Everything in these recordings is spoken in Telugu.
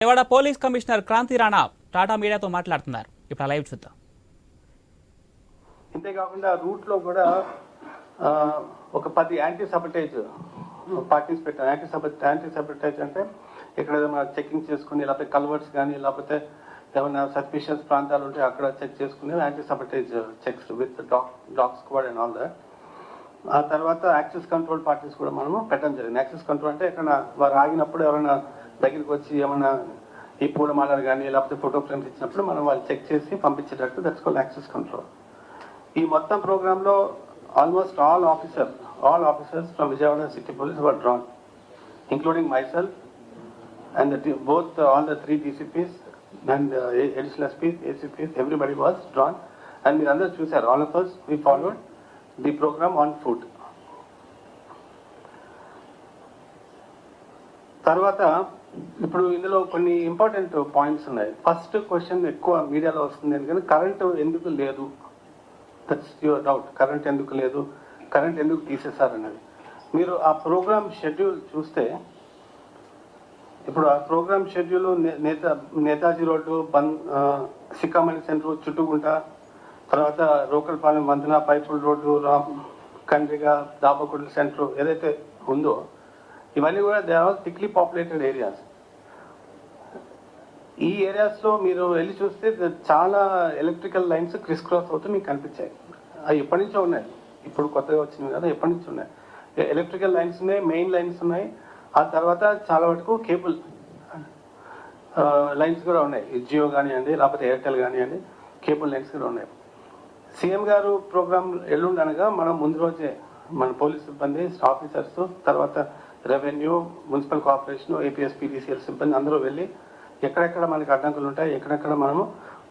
విజయవాడ పోలీస్ కమిషనర్ క్రాంతి రాణా టాటా మీడియాతో మాట్లాడుతున్నారు. ఇప్పుడు లైవ్ చూద్దాం. ఇంతేకాకుండా రూట్లో కూడా ఒక 10 యాంటీ సబటేజ్ పార్టీస్ పెట్టాం. యాంటీ సబటేజ్ అంటే ఇక్కడ ఏదైనా చెకింగ్ చేసుకుని, లేకపోతే కల్వర్ట్స్ కానీ, లేకపోతే ఏమైనా సస్పిషియస్ ప్రాంతాలు ఉంటే అక్కడ చెక్ చేసుకుని anti sabotage checks with dog squad and all that. ఆ తర్వాత యాక్సెస్ కంట్రోల్ పార్టీస్ కూడా మనము పెట్టడం జరిగింది. యాక్సెస్ కంట్రోల్ అంటే ఎక్కడ వారు ఆగినప్పుడు ఎవరైనా దగ్గరికి వచ్చి ఏమైనా ఈ పూలమాలలు కానీ లేకపోతే ఫోటో ఫ్రేమ్స్ ఇచ్చినప్పుడు మనం వాళ్ళు చెక్ చేసి పంపించేటట్టు దట్స్ కాల్డ్ యాక్సెస్ కంట్రోల్. ఈ మొత్తం ప్రోగ్రాంలో almost all officers from Vijayawada city police were drawn, including myself and all the 3 DCPs and additional SPs, ACPs, everybody was drawn. And మీరు అందరూ చూసారు, all of us we followed the program on foot. తర్వాత ఇప్పుడు ఇందులో కొన్ని ఇంపార్టెంట్ పాయింట్స్ ఉన్నాయి. ఫస్ట్ క్వశ్చన్ ఎక్కువ మీడియాలో వస్తుంది, ఎందుకంటే కరెంటు ఎందుకు లేదు, దట్స్ యువర్ డౌట్. కరెంట్ ఎందుకు లేదు, కరెంట్ ఎందుకు తీసేశారు అన్నది. మీరు ఆ ప్రోగ్రామ్ షెడ్యూల్ చూస్తే, ఇప్పుడు ఆ programme schedule Netaji road, Sikkamani centre, Chuttugunta, తర్వాత రోకల్పాలెం వంతెన, పైపుల్ రోడ్డు, కండ్రిగా, దాబకుడ్ల సెంటర్ ఏదైతే ఉందో ఇవన్నీ కూడా they are thickly populated areas. ఈ ఏరియాస్లో మీరు వెళ్ళి చూస్తే చాలా ఎలక్ట్రికల్ లైన్స్ క్రిస్ క్రాస్ అవుతూ మీకు కనిపించాయి. అవి ఎప్పటి నుంచో ఉన్నాయి, ఇప్పుడు కొత్తగా వచ్చింది కదా, ఎప్పటి నుంచి ఉన్నాయి. ఎలక్ట్రికల్ లైన్స్ ఉన్నాయి, మెయిన్ లైన్స్ ఉన్నాయి. ఆ తర్వాత చాలా వరకు కేబుల్ లైన్స్ కూడా ఉన్నాయి. జియో కానివ్వండి, లేకపోతే ఎయిర్టెల్ కానివ్వండి, కేబుల్ లైన్స్ కూడా ఉన్నాయి. సీఎం గారు ప్రోగ్రామ్ ఎల్లుండనగా మనం ముందు రోజే మన పోలీస్ సిబ్బంది, ఆఫీసర్స్, తర్వాత revenue, municipal corporation, APS, PDCL సిబ్బంది అందరూ వెళ్ళి ఎక్కడెక్కడ మనకి అడ్డంకులు ఉంటాయి, ఎక్కడెక్కడ మనము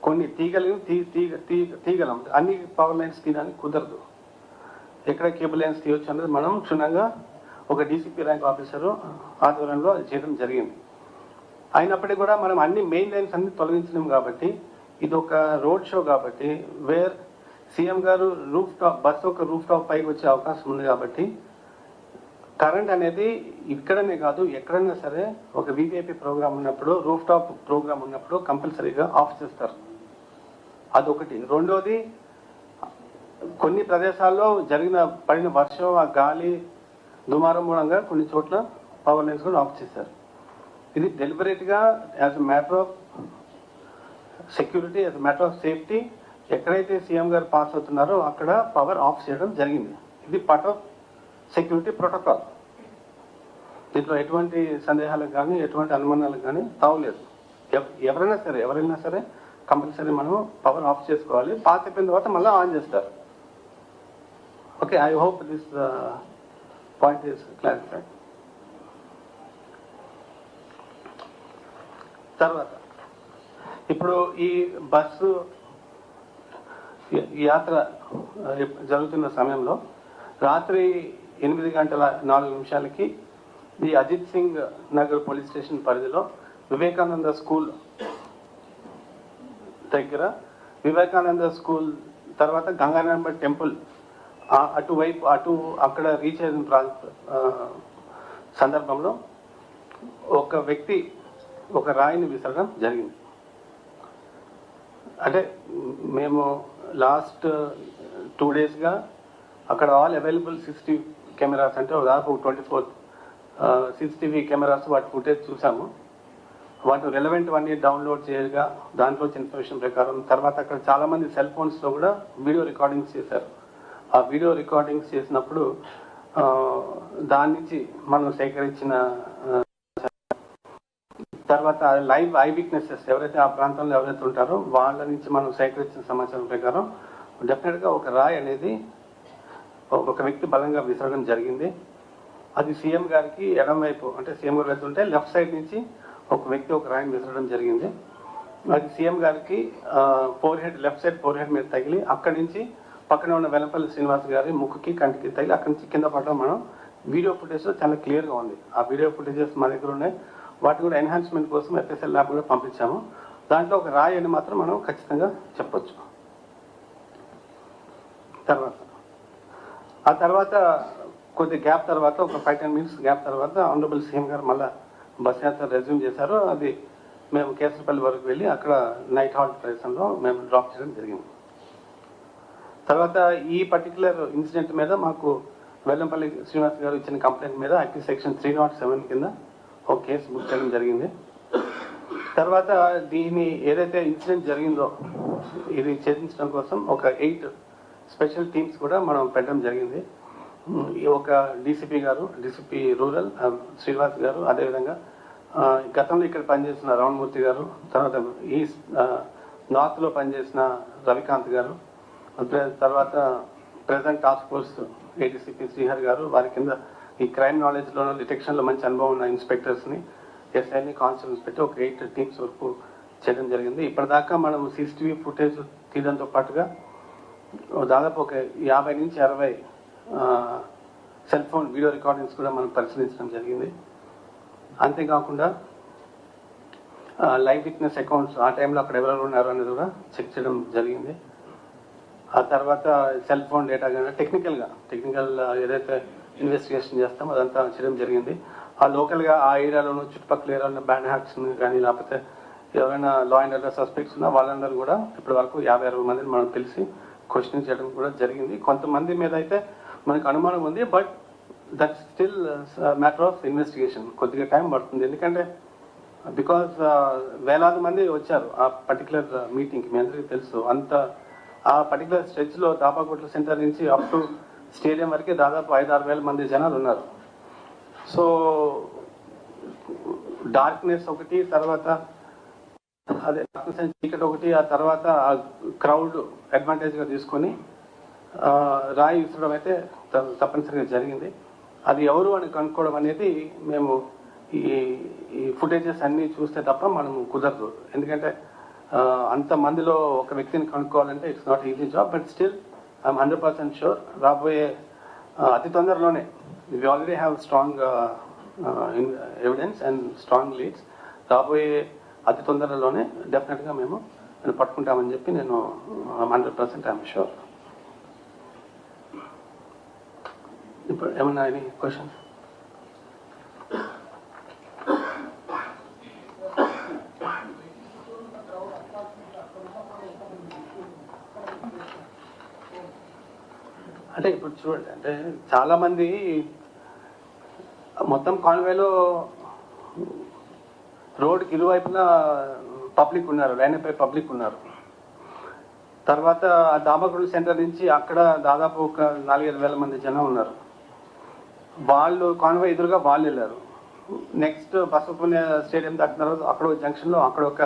కొన్ని తీగలం అన్ని పవర్ లైన్స్ తీయడానికి కుదరదు, ఎక్కడ కేబుల్ లైన్స్ తీయవచ్చు అనేది మనం క్షుణ్ణంగా ఒక డీసీపీ ర్యాంక్ ఆఫీసరు ఆధ్వర్యంలో చేయడం జరిగింది. అయినప్పటికీ కూడా మనం అన్ని మెయిన్ లైన్స్ అన్ని తొలగించలేం కాబట్టి ఇది ఒక రోడ్ షో కాబట్టి, వేర్ సీఎం గారు బస్సు ఒక రూఫ్ టాప్ పైకి వచ్చే అవకాశం ఉంది కాబట్టి కరెంట్ అనేది ఇక్కడనే కాదు ఎక్కడైనా సరే ఒక వీవీఐపీ ప్రోగ్రామ్ ఉన్నప్పుడు, రూఫ్ టాప్ ప్రోగ్రామ్ ఉన్నప్పుడు కంపల్సరీగా ఆఫ్ చేస్తారు. అదొకటి. రెండోది, కొన్ని ప్రదేశాల్లో పడిన వర్షం, ఆ గాలి, దుమారం మూలంగా కొన్ని చోట్ల పవర్ లైన్స్ కూడా ఆఫ్ చేశారు. ఇది డెలిబరేట్గా as a matter of security, as a matter of safety, ఎక్కడైతే సీఎం గారు పాస్ అవుతున్నారో అక్కడ పవర్ ఆఫ్ చేయడం జరిగింది. ఇది పార్ట్ ఆఫ్ సెక్యూరిటీ ప్రోటోకాల్. దీంట్లో ఎటువంటి సందేహాలకు కానీ ఎటువంటి అనుమానాలకు కానీ తావులేదు. ఎవరైనా సరే కంపల్సరీ మనం పవర్ ఆఫ్ చేసుకోవాలి. పాస్ అయిపోయిన తర్వాత మళ్ళీ ఆన్ చేస్తారు. Okay, I hope this point is clarified. తర్వాత ఇప్పుడు ఈ బస్సు యాత్ర జరుగుతున్న సమయంలో రాత్రి 8:04 ఈ అజిత్ సింగ్ నగర్ పోలీస్ స్టేషన్ పరిధిలో వివేకానంద స్కూల్ దగ్గర, వివేకానంద స్కూల్ తర్వాత గంగారామ టెంపుల్ అక్కడ రీచ్ అయిన సందర్భంలో ఒక వ్యక్తి ఒక రాయిని విసరడం జరిగింది. అంటే మేము లాస్ట్ 2 డేస్గా అక్కడ ఆల్ అవైలబుల్ CCTV కెమెరాస్, అంటే దాదాపు 24 CCTV కెమెరాస్, వాటి ఫుటేజ్ చూసాము. వాటి రెలవెంట్ అన్ని డౌన్లోడ్ చేయగా దాంట్లో ఇన్ఫర్మేషన్ ప్రకారం తర్వాత అక్కడ చాలామంది సెల్ ఫోన్స్లో కూడా వీడియో రికార్డింగ్స్ చేశారు. ఆ వీడియో రికార్డింగ్స్ చేసినప్పుడు దాని నుంచి మనం సేకరించిన తర్వాత లైవ్ ఐ విట్నెసెస్ ఎవరైతే ఆ ప్రాంతంలో ఎవరైతే ఉంటారో వాళ్ళ నుంచి మనం సేకరించిన సమాచారం ప్రకారం డెఫినెట్గా ఒక రాయి అనేది ఒక వ్యక్తి బలంగా విసరడం జరిగింది. అది సీఎం గారికి ఎడం వైపు, అంటే సీఎం గారు వెళ్తుంటే లెఫ్ట్ సైడ్ నుంచి ఒక వ్యక్తి ఒక రాయిని విసరడం జరిగింది. అది సీఎం గారికి లెఫ్ట్ సైడ్ ఫోర్ హెడ్ మీద తగిలి అక్కడి నుంచి పక్కన ఉన్న వెలంపల్లి శ్రీనివాస్ గారి ముక్కుకి, కంటికి తగిలి అక్కడి నుంచి కింద పడడం మనం వీడియో ఫుటేజ్లో చాలా క్లియర్గా ఉంది. ఆ వీడియో ఫుటేజెస్ మన దగ్గర ఉన్నాయి. వాటి కూడా ఎన్హాన్స్మెంట్ కోసం FSL ల్యాబ్ కూడా పంపించాము. దాంట్లో ఒక రాయి అని మాత్రం మనం ఖచ్చితంగా చెప్పొచ్చు. ఆ తర్వాత కొద్ది గ్యాప్ తర్వాత, ఒక 5-10 minutes గ్యాప్ తర్వాత ఆనరబుల్ సీఎం గారు మళ్ళీ బస్ యాత్ర రెజ్యూమ్ చేశారు. అది మేము కేసరపల్లి వరకు వెళ్ళి అక్కడ నైట్ హాల్ట్ ప్రదేశంలో మేము డ్రాప్ చేయడం జరిగింది. తర్వాత ఈ పర్టికులర్ ఇన్సిడెంట్ మీద మాకు వెల్లంపల్లి శ్రీనివాస్ గారు ఇచ్చిన కంప్లైంట్ మీద ఐపీ సెక్షన్ 307 కింద ఒక కేసు బుక్ చేయడం జరిగింది. తర్వాత దీని ఏదైతే ఇన్సిడెంట్ జరిగిందో ఇది ఛేదించడం కోసం ఒక 8 స్పెషల్ టీమ్స్ కూడా మనం పెట్టడం జరిగింది. ఒక డీసీపీ రూరల్ శ్రీనివాస్ గారు, అదేవిధంగా గతంలో ఇక్కడ పనిచేసిన రావణమూర్తి గారు, తర్వాత ఈస్ట్ నార్త్లో పనిచేసిన రవికాంత్ గారు, తర్వాత ప్రెసెంట్ టాస్క్ ఫోర్స్ ఏడీసీపీ శ్రీహర్ గారు, వారి కింద ఈ క్రైమ్ నాలెడ్జ్లో డిటెక్షన్లో మంచి అనుభవం ఉన్న ఇన్స్పెక్టర్స్ని, ఎస్ఐని, కానిస్టేబుల్స్ పెట్టి ఒక 8 టీమ్స్ వరకు చేయడం జరిగింది. ఇప్పటిదాకా మనం సీసీటీవీ ఫుటేజ్ తీయడంతో పాటుగా దాదాపు ఒక 50 నుంచి 60 సెల్ ఫోన్ వీడియో రికార్డింగ్స్ కూడా మనం పరిశీలించడం జరిగింది. అంతేకాకుండా లైవ్ విట్నెస్ అకౌంట్స్ ఆ టైంలో అక్కడ ఎవరెవరు ఉన్నారు అనేది కూడా చెక్ చేయడం జరిగింది. ఆ తర్వాత సెల్ ఫోన్ డేటా కానీ టెక్నికల్ ఏదైతే ఇన్వెస్టిగేషన్ చేస్తామో అదంతా చేయడం జరిగింది. ఆ లోకల్గా ఆ ఏరియాలోనూ చుట్టుపక్కల ఏరియాలో బ్యాండ్ హ్యాక్స్ కానీ లేకపోతే ఎవరైనా లా అండ్ ఆర్డర్ సస్పెక్ట్స్ ఉన్నా వాళ్ళందరూ కూడా ఇప్పటి వరకు 50-60 మందిని మనం తెలిసి క్వశ్చన్ చేయడం కూడా జరిగింది. కొంతమంది మీద అయితే మనకు అనుమానం ఉంది, but that still matter of investigation. కొద్దిగా టైం పడుతుంది, ఎందుకంటే బికాజ్ వేలాది మంది వచ్చారు ఆ పర్టికులర్ మీటింగ్కి. మీ అందరికీ తెలుసు, అంత ఆ పర్టికులర్ స్ట్రెచ్లో దాపాకోట్ల సెంటర్ నుంచి అప్ టు స్టేడియం వరకే దాదాపు 5-6 వేల మంది జనాలు ఉన్నారు. సో డార్క్నెస్ ఒకటి, తర్వాత అదే చీకటి ఒకటి, ఆ తర్వాత ఆ క్రౌడ్ అడ్వాంటేజ్గా తీసుకొని రాయి విసరడం అయితే తప్పనిసరిగా జరిగింది. అది ఎవరు అని కనుక్కోవడం అనేది మేము ఈ ఫుటేజెస్ అన్నీ చూస్తే తప్ప మనం కుదరదు. ఎందుకంటే అంతమందిలో ఒక వ్యక్తిని కనుక్కోవాలంటే it's not easy job. But still I'm 100% sure రాబోయే అతి తొందరలోనే we already have strong evidence and strong leads. రాబోయే అతి తొందరలోనే డెఫినెట్గా మేము పట్టుకుంటామని చెప్పి నేను 100% ఐఎమ్ షూర్. ఇప్పుడు ఏమన్నా ఎనీ క్వశ్చన్? అంటే ఇప్పుడు చూడండి, అంటే చాలా మంది మొత్తం కాన్వేలో రోడ్కి ఇరువైపున పబ్లిక్ ఉన్నారు, లైన్ పై పబ్లిక్ ఉన్నారు. తర్వాత ఆ దాబాగూడ సెంటర్ నుంచి అక్కడ దాదాపు ఒక 4-5 వేల మంది జనం ఉన్నారు. వాళ్ళు కాన్వే ఎదురుగా వాళ్ళు వెళ్ళారు. నెక్స్ట్ బసవపుణ్య స్టేడియం దాటిన తర్వాత అక్కడ జంక్షన్లో అక్కడ ఒక